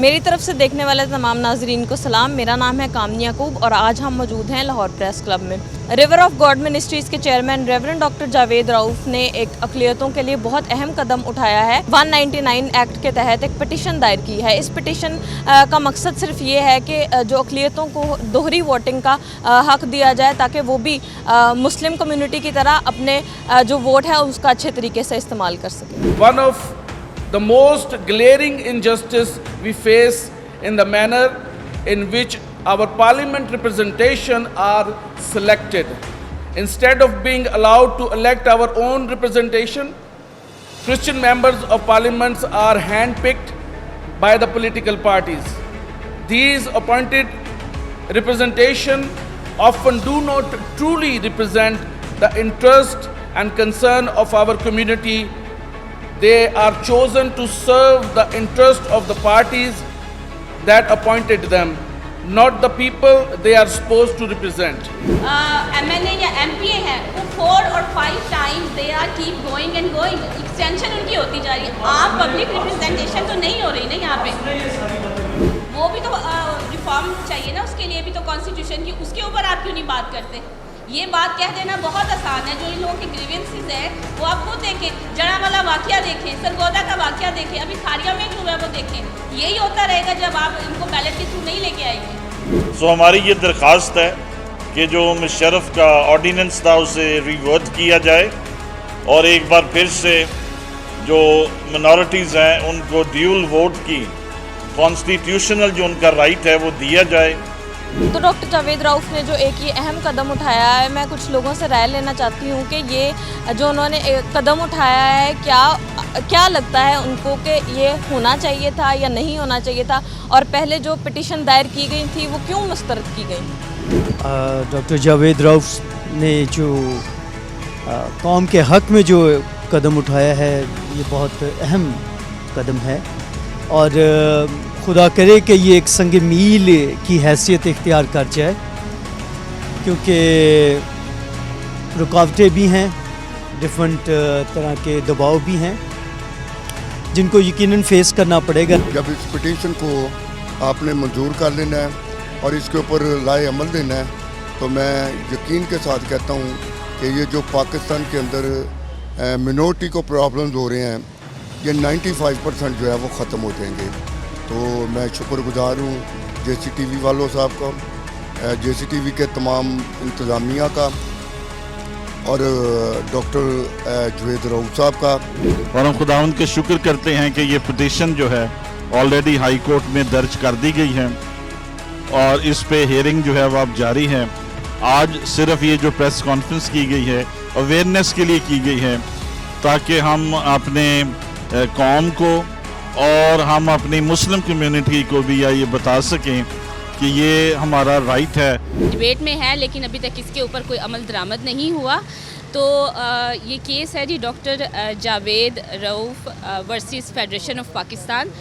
मेरी तरफ से देखने वाले तमाम नाजरीन को सलाम। मेरा नाम है कामनी याकूब और आज हम मौजूद हैं लाहौर प्रेस क्लब में। रिवर ऑफ गॉड मिनिस्ट्रीज़ के chairman reverend doctor Javed Rauf ने एक अक़लियतों के लिए बहुत अहम कदम उठाया है। 199 एक्ट के तहत एक पटिशन दायर की है। इस पटिशन का मकसद सिर्फ ये है कि जो अक़लियतों को दोहरी वोटिंग का हक़ दिया जाए ताकि वो भी मुस्लिम कम्यूनिटी की तरह अपने जो वोट है उसका अच्छे तरीके से इस्तेमाल कर सकें। The most glaring injustice we face in the manner in which our parliament representation are selected. Instead of being allowed to elect our own representation, Christian members of parliaments are handpicked by the political parties. These appointed representation often do not truly represent the interest and concern of our community. They are chosen to serve the interest of the parties that appointed them, not the people they are supposed to represent. MLA या MPA है वो 4 और 5 times they are keep going and going. Extension उनकी होती जा रही है। आप पब्लिक रिप्रेजेंटेशन तो नहीं हो रही ना यहाँ पे। वो भी तो रिफॉर्म चाहिए ना, उसके लिए भी तो कॉन्स्टिट्यूशन की, उसके ऊपर आप क्यों नहीं बात करते? ये बात कह देना बहुत आसान है। जो इन लोगों के ग्रीवेंसेस हैं वो आप खुद देखें, जड़ावाला वाक़या देखें, सरगोदा का वाक़या देखें, अभी खारिया में जो है वो देखें। यही होता रहेगा जब आप इनको बैलेट के थ्रू नहीं लेके आएंगे। सो हमारी ये दरख्वास्त है कि जो मुशर्रफ का ऑर्डिनेंस था उसे रिवर्ट किया जाए और एक बार फिर से जो मिनॉरिटीज़ हैं उनको ड्यूल वोट की कॉन्स्टिट्यूशनल जो उनका राइट है वो दिया जाए। तो डॉक्टर जावेद रऊफ़ ने जो एक ये अहम कदम उठाया है, मैं कुछ लोगों से राय लेना चाहती हूँ कि ये जो उन्होंने कदम उठाया है क्या लगता है उनको कि ये होना चाहिए था या नहीं होना चाहिए था, और पहले जो पिटीशन दायर की गई थी वो क्यों मुस्तरद की गई? डॉक्टर जावेद रऊफ़ ने जो कौम के हक़ में जो कदम उठाया है ये बहुत अहम कदम है और खुदा करे कि ये एक संग मील की हैसियत इख्तियार कर जाए, क्योंकि रुकावटें भी हैं, डिफरेंट तरह के दबाव भी हैं जिनको यकीनन फेस करना पड़ेगा। जब इस पिटीशन को आपने मंजूर कर लेना है और इसके ऊपर लाए अमल देना है, तो मैं यकीन के साथ कहता हूँ कि ये जो पाकिस्तान के अंदर मिनॉरिटी को प्रॉब्लम्स हो रहे हैं ये 95% जो है वो ख़त्म हो जाएंगे। तो मैं शुक्रगुजार हूँ JCTV वालों साहब का, JCTV के तमाम इंतज़ामिया का और डॉक्टर जावेद रऊफ़ साहब का। और हम खुदावंद के शुक्र करते हैं कि ये पिटीशन जो है ऑलरेडी हाई कोर्ट में दर्ज कर दी गई है और इस पे हियरिंग जो है वो अब जारी है। आज सिर्फ ये जो प्रेस कॉन्फ्रेंस की गई है अवेयरनेस के लिए की गई है ताकि हम अपने कौम को और हम अपनी मुस्लिम कम्युनिटी को भी ये बता सकें कि ये हमारा राइट है। डिबेट में है लेकिन अभी तक इसके ऊपर कोई अमल दरामद नहीं हुआ। तो ये केस है ji doctor Javed Rauf versus federation of Pakistan.